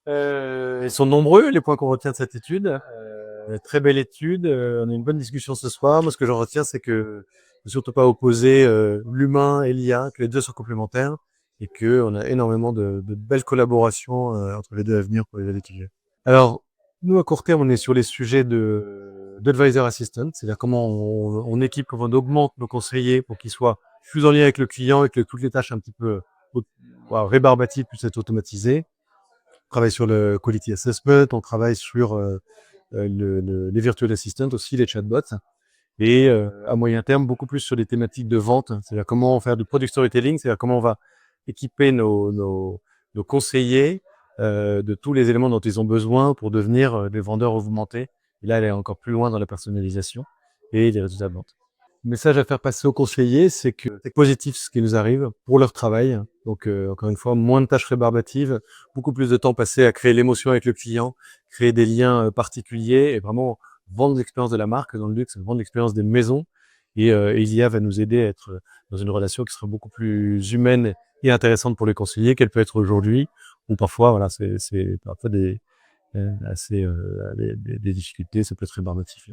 Ils sont nombreux les points qu'on retient de cette étude. Très belle étude. On a une bonne discussion ce soir. Moi, ce que j'en retiens, c'est que faut surtout pas opposer l'humain et l'IA, que les deux sont complémentaires et que on a énormément de belles collaborations entre les deux à venir pour les étudier. Alors, nous à court terme, on est sur les sujets de d'advisor assistant, c'est-à-dire comment on équipe, comment on augmente nos conseillers pour qu'ils soient plus en lien avec le client et que toutes les tâches un petit peu rébarbatives puissent être automatisées. On travaille sur le quality assessment, on travaille sur les virtual assistants aussi, les chatbots. Et à moyen terme, beaucoup plus sur des thématiques de vente, c'est-à-dire comment faire du product storytelling, c'est-à-dire comment on va équiper nos conseillers de tous les éléments dont ils ont besoin pour devenir des vendeurs augmentés. Et là, elle est encore plus loin dans la personnalisation et les résultats de vente. Le message à faire passer aux conseillers, c'est que c'est positif ce qui nous arrive pour leur travail. Donc, encore une fois, moins de tâches rébarbatives, beaucoup plus de temps passé à créer l'émotion avec le client, créer des liens particuliers et vraiment vendre l'expérience de la marque dans le luxe, vendre l'expérience des maisons. Et l'IA va nous aider à être dans une relation qui sera beaucoup plus humaine et intéressante pour les conseillers qu'elle peut être aujourd'hui. Ou parfois, voilà, c'est parfois assez des difficultés, ça peut être rébarbatif.